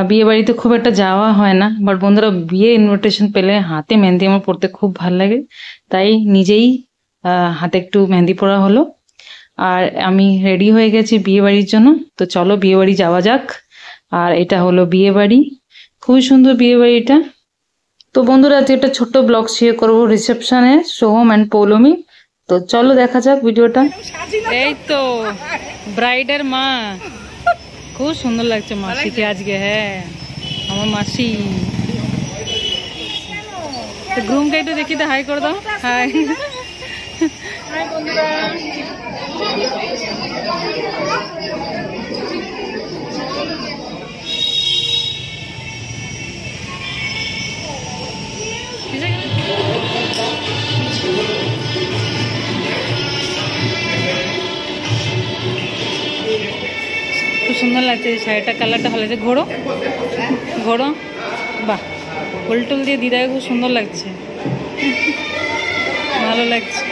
বিয়ে বাড়িতে খুব একটা যাওয়া হয় না, বাট বন্ধুরা বিয়ে ইনভিটেশন পেলে হাতে মেহেন্দি আমার পড়তে খুব ভালো লাগে, তাই নিজেই হাতে একটু মেহেন্দি পরা হলো। আর আমি রেডি হয়ে গেছি বিয়ে বাড়ির জন্য, তো চলো বিয়ে বাড়ি যাওয়া যাক। আর এটা হলো বিয়ে বাড়ি, খুবই সুন্দর বিয়ে বাড়িটা। তো বন্ধুরা আজকে একটা ছোট্ট ব্লগ শেয়ার করবো রিসেপশনের, সোহম অ্যান্ড পৌলমি। তো চলো দেখা যাক ভিডিওটা। এই তো ব্রাইডের মা, খুব সুন্দর লাগছে মাসিকে আজকে। হ্যাঁ আমার মাসি। তো গ্রুমকে একটু দেখি তো হাই করে দাও। হাই বন্ধুরা। খুব সুন্দর লাগছে শাড়িটা, কালারটা ভালো লাগছে। ঘোড়ো ঘোড়ো, বাহ ফুল টুল দিয়ে দিদাকে খুব সুন্দর লাগছে, ভালো লাগছে।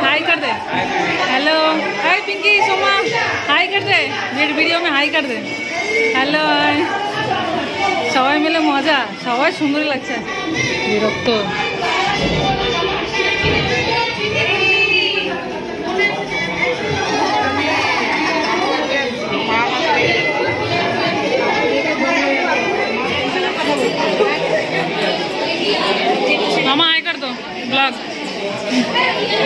हाई कर दे, hello hi Pinky Soma, hi कर दे, मेरे वीडियो में हाई कर दे। हेलो सबाई मिले मजा, सबाई सुंदर लगছে। বিরক্ত मामा हाई कर दो ब्लॉग।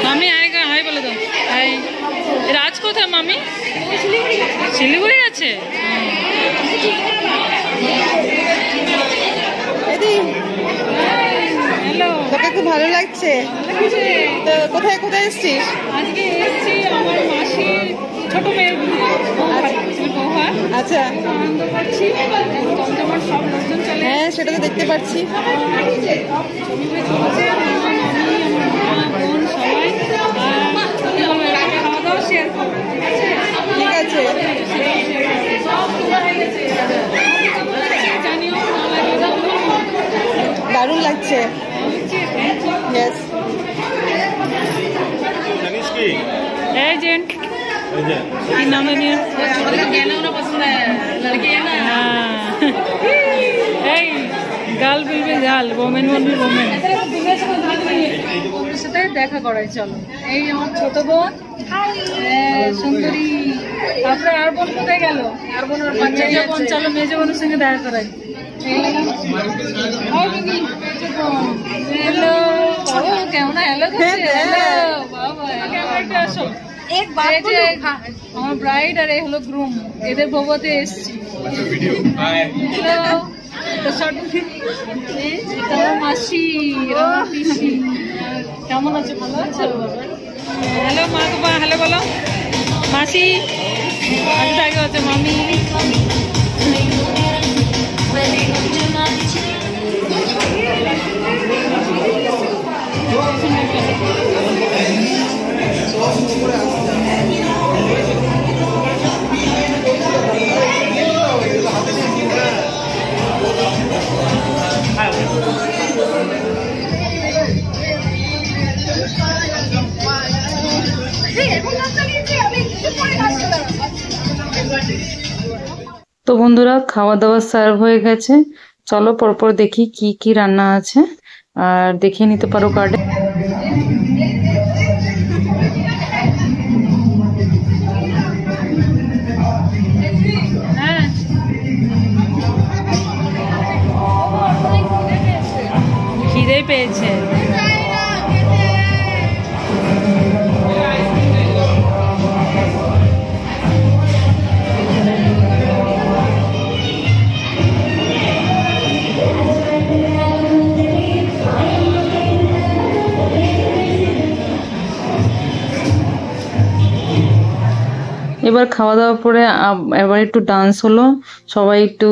मामी आएगा, हाई बोले दो। हाई राज কোথায় মামি? শিলিগুড়ি আছে। হ্যালো, তোকে খুব ভালো লাগছে তো? কোথায় কোথায় এসেছিস? আজকে এসেছি আমার মাসির ছোট মেয়ের বিয়ে। আচ্ছা আনন্দ করছি, তোমার সব লোকজন চলে। হ্যাঁ সেটা তো দেখতে পাচ্ছি। ঠিক আছে দারুণ লাগছে। एजेंट की नाम है नहीं গার্ল বিলবে গার্ল, ওমেন বলবি ওমেন। ওর সাথে দেখা করাই চলো। এই আমার ছোট বোন সুন্দরী। তারপরে আর বোন কোথায় গেল? আর বোন ওর মেজ বোন, চলো মেজ বোনের সঙ্গে দেখা করাই। হ্যালো কেমন? হ্যালো হ্যালো বাবা, ক্যামেরাটা আসো। আমার ব্রাইড আর এই হলো গ্রুম, এদের ভোগতে এসছি। মাসি পিসি কেমন আছে? ভালো আছো? হ্যালো মা বাবা, হ্যালো বলো। মাসি আগে হচ্ছে মামি। তো বন্ধুরা খাওয়া দাওয়া সার্ভ হয়ে গেছে, চলো পরপর দেখি কি কি রান্না আছে আর দেখিয়ে নিতে পারো কার্ডে। খিদে পেয়েছে। এবার খাওয়া দাওয়ার পরে এবার একটু ডান্স হলো, সবাই একটু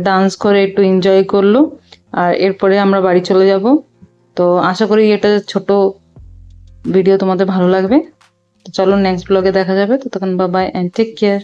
ডান্স করে একটু এনজয় করলো, আর এরপরে আমরা বাড়ি চলে যাব। তো আশা করি এটা ছোট ভিডিও তোমাদের ভালো লাগবে। তো চলো নেক্সট ব্লগে দেখা যাবে, ততক্ষণ bye bye and take care.